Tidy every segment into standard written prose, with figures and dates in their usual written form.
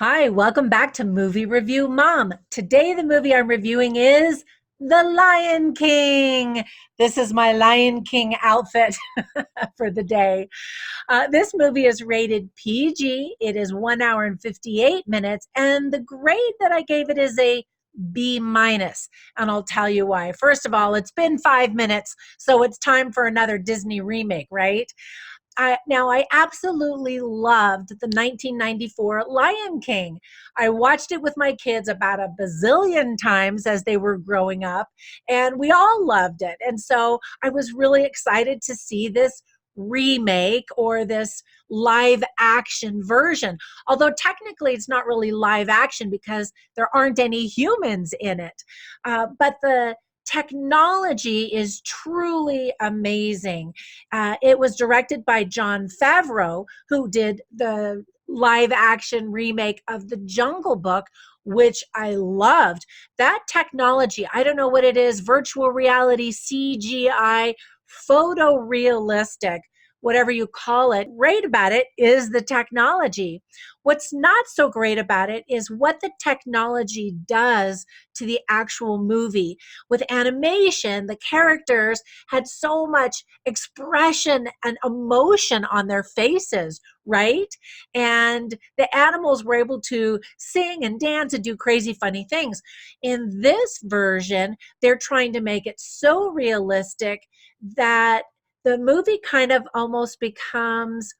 Hi, welcome back to Movie Review Mom. Today, the movie I'm reviewing is The Lion King. This is my Lion King outfit for the day. This movie is rated PG. It is 1 hour and 58 minutes, and the grade that I gave it is a B minus. And I'll tell you why. First of all, it's been 5 minutes, so it's time for another Disney remake, right? I absolutely loved the 1994 Lion King. I watched it with my kids about a bazillion times as they were growing up, and we all loved it. And so I was really excited to see this remake or this live action version. Although technically it's not really live action because there aren't any humans in it. But the technology is truly amazing. It was directed by Jon Favreau, who did the live action remake of The Jungle Book, which I loved. That technology, I don't know what it is, virtual reality, CGI, photorealistic, whatever you call it. Great about it is the technology. What's not so great about it is what the technology does to the actual movie. With animation, the characters had so much expression and emotion on their faces, right? And the animals were able to sing and dance and do crazy, funny things. In this version, they're trying to make it so realistic that the movie kind of almost becomes,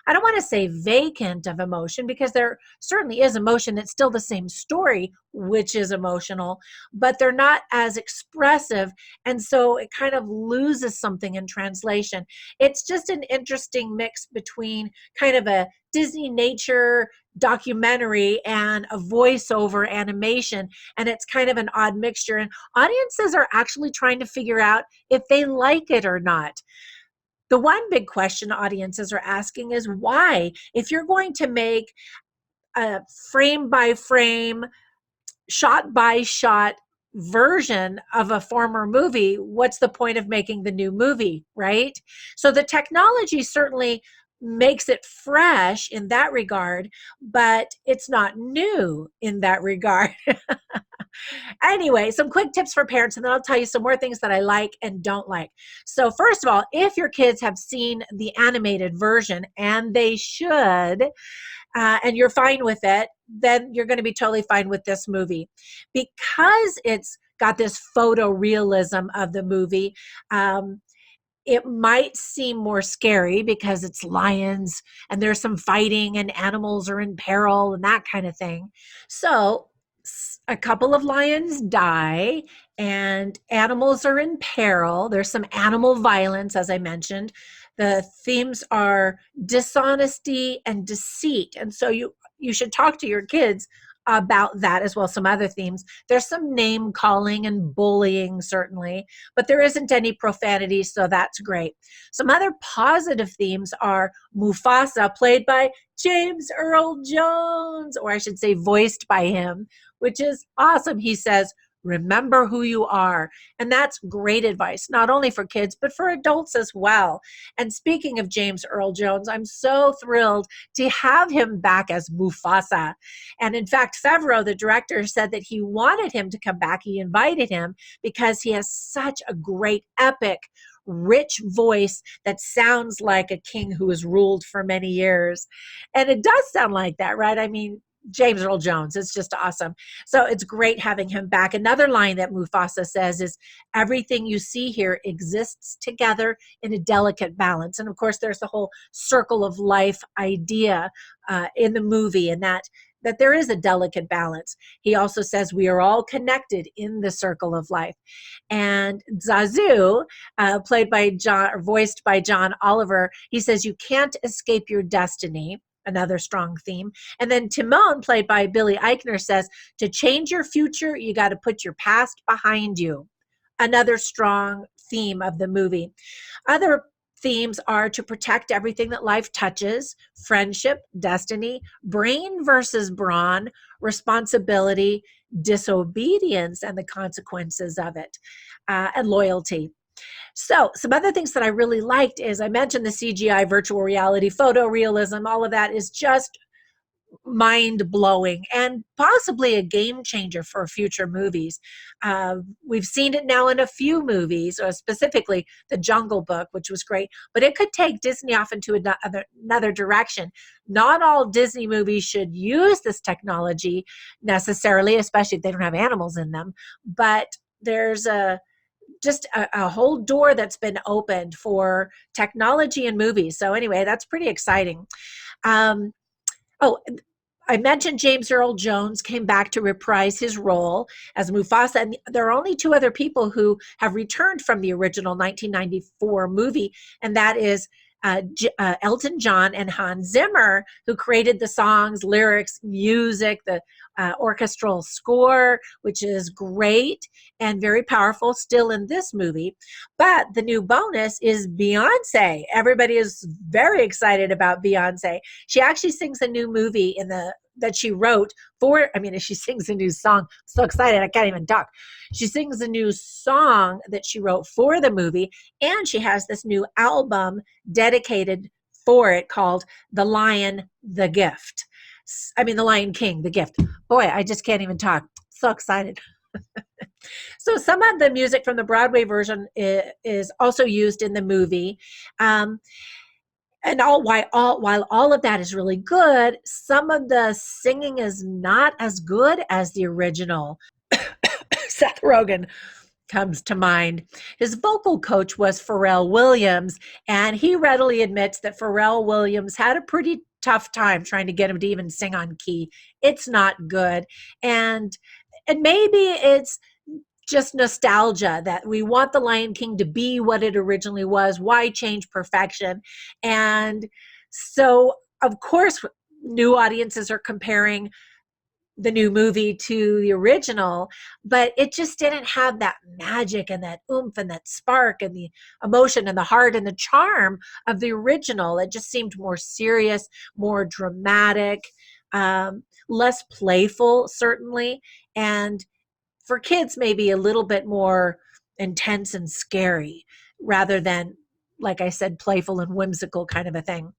I don't want to say vacant of emotion because there certainly is emotion. It's still the same story, which is emotional, but they're not as expressive. And so it kind of loses something in translation. It's just an interesting mix between kind of a Disney nature documentary and a voiceover animation. And it's kind of an odd mixture. And audiences are actually trying to figure out if they like it or not. The one big question audiences are asking is why? If you're going to make a frame by frame, shot by shot version of a former movie, what's the point of making the new movie, right? So the technology certainly makes it fresh in that regard, but it's not new in that regard. Anyway, some quick tips for parents, and then I'll tell you some more things that I like and don't like. So, first of all, if your kids have seen the animated version, and they should, and you're fine with it, then you're going to be totally fine with this movie. Because it's got this photorealism of the movie, it might seem more scary because it's lions and there's some fighting and animals are in peril and that kind of thing. So, a couple of lions die and animals are in peril. There's some animal violence, as I mentioned. The themes are dishonesty and deceit. And so you should talk to your kids about that as well, some other themes. There's some name calling and bullying, certainly, but there isn't any profanity, so that's great. Some other positive themes are Mufasa, played by James Earl Jones, or I should say, voiced by him, which is awesome. He says, remember who you are. And that's great advice, not only for kids, but for adults as well. And speaking of James Earl Jones, I'm so thrilled to have him back as Mufasa. And in fact, Favreau, the director, said that he wanted him to come back. He invited him because he has such a great, epic, rich voice that sounds like a king who has ruled for many years. And it does sound like that, right? I mean, James Earl Jones. It's just awesome. So it's great having him back. Another line that Mufasa says is, everything you see here exists together in a delicate balance. And of course, there's the whole circle of life idea in the movie, and that there is a delicate balance. He also says we are all connected in the circle of life. And Zazu, played by John, or voiced by John Oliver, he says you can't escape your destiny. Another strong theme. And then Timon, played by Billy Eichner, says to change your future, you got to put your past behind you. Another strong theme of the movie. Other themes are to protect everything that life touches, friendship, destiny, brain versus brawn, responsibility, disobedience, and the consequences of it, and loyalty. So, some other things that I really liked is I mentioned the CGI, virtual reality, photorealism, all of that is just mind-blowing and possibly a game changer for future movies. We've seen it now in a few movies, or specifically The Jungle Book, which was great, but it could take Disney off into another direction. Not all Disney movies should use this technology necessarily, especially if they don't have animals in them, but there's a whole door that's been opened for technology in movies. So anyway, that's pretty exciting. Um, Oh, I mentioned James Earl Jones came back to reprise his role as Mufasa, and there are only two other people who have returned from the original 1994 movie, and that is Elton John and Hans Zimmer, who created the songs, lyrics, music, the orchestral score, which is great and very powerful still in this movie. But the new bonus is Beyonce. Everybody is very excited about Beyonce. She actually sings a new movie that she wrote she sings a new song. I'm so excited, I can't even talk. She sings a new song that she wrote for the movie, and she has this new album dedicated for it called The Lion, The Gift. The Lion King, The Gift. Boy, I just can't even talk. So excited. So some of the music from the Broadway version is also used in the movie. And while all of that is really good, some of the singing is not as good as the original. Seth Rogen comes to mind. His vocal coach was Pharrell Williams, and he readily admits that Pharrell Williams had a pretty tough time trying to get him to even sing on key. It's not good. And maybe it's just nostalgia that we want the Lion King to be what it originally was. Why change perfection? And so, of course, new audiences are comparing the new movie to the original, but it just didn't have that magic and that oomph and that spark and the emotion and the heart and the charm of the original. It just seemed more serious, more dramatic, less playful, certainly. And for kids, maybe a little bit more intense and scary rather than, like I said, playful and whimsical kind of a thing.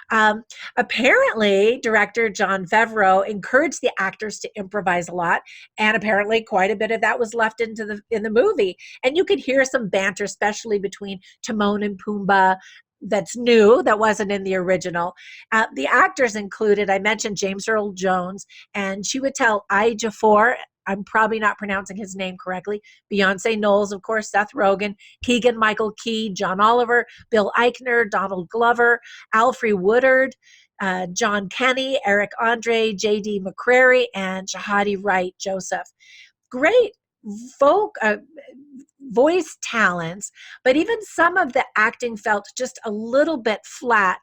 Um, Apparently, director Jon Favreau encouraged the actors to improvise a lot, and apparently, quite a bit of that was left in the movie. And you could hear some banter, especially between Timon and Pumbaa. That's new, that wasn't in the original. The actors included, I mentioned James Earl Jones and Chiwetel Ejiofor. I'm probably not pronouncing his name correctly. Beyonce Knowles, of course, Seth Rogen, Keegan-Michael Key, John Oliver, Bill Eichner, Donald Glover, Alfre Woodard, John Kenny, Eric Andre, J.D. McCrary, and Shahadi Wright Joseph. Great folk voice talents, but even some of the acting felt just a little bit flat,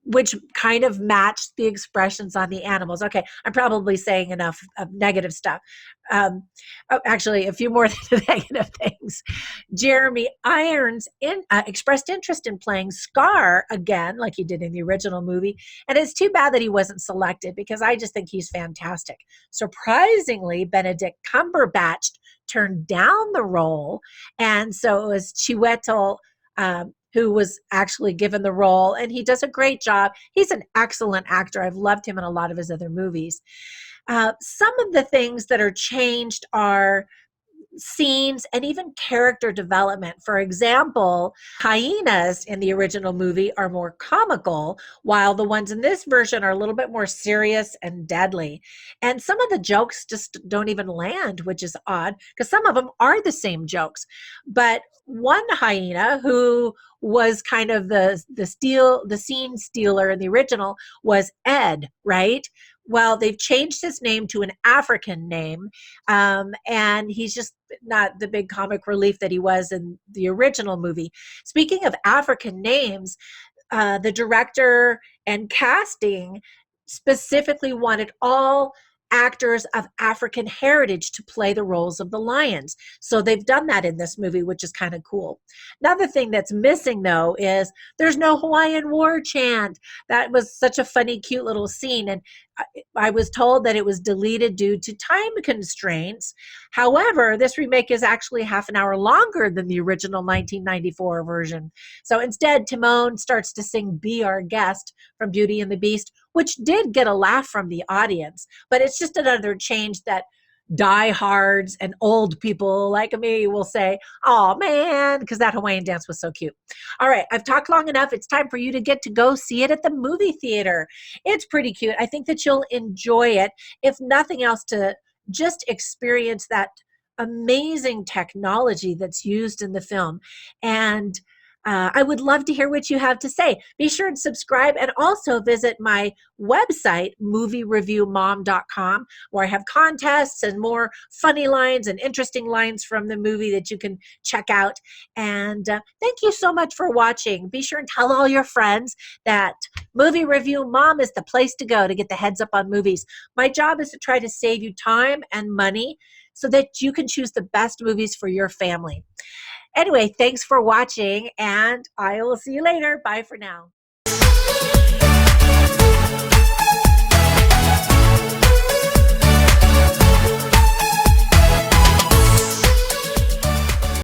which kind of matched the expressions on the animals. Okay, I'm probably saying enough of negative stuff. Actually, a few more negative things. Jeremy Irons expressed interest in playing Scar again, like he did in the original movie. And it's too bad that he wasn't selected because I just think he's fantastic. Surprisingly, Benedict Cumberbatch turned down the role. And so it was Chiwetel who was actually given the role, and he does a great job. He's an excellent actor. I've loved him in a lot of his other movies. Some of the things that are changed are scenes and even character development. For example, hyenas in the original movie are more comical, while the ones in this version are a little bit more serious and deadly. And some of the jokes just don't even land, which is odd because some of them are the same jokes. But one hyena who was kind of the scene stealer in the original was Ed, right? Well, they've changed his name to an African name, and he's just not the big comic relief that he was in the original movie. Speaking of African names, the director and casting specifically wanted all actors of African heritage to play the roles of the lions. So they've done that in this movie, which is kind of cool. Another thing that's missing, though, is there's no Hawaiian war chant. That was such a funny, cute little scene. And I was told that it was deleted due to time constraints. However, this remake is actually half an hour longer than the original 1994 version. So instead, Timon starts to sing Be Our Guest from Beauty and the Beast, which did get a laugh from the audience, but it's just another change that diehards and old people like me will say, oh man, because that Hawaiian dance was so cute. All right, I've talked long enough. It's time for you to get to go see it at the movie theater. It's pretty cute. I think that you'll enjoy it, if nothing else, to just experience that amazing technology that's used in the film. And I would love to hear what you have to say. Be sure and subscribe, and also visit my website, moviereviewmom.com, where I have contests and more funny lines and interesting lines from the movie that you can check out. And thank you so much for watching. Be sure and tell all your friends that Movie Review Mom is the place to go to get the heads up on movies. My job is to try to save you time and money so that you can choose the best movies for your family. Anyway, thanks for watching, and I will see you later. Bye for now.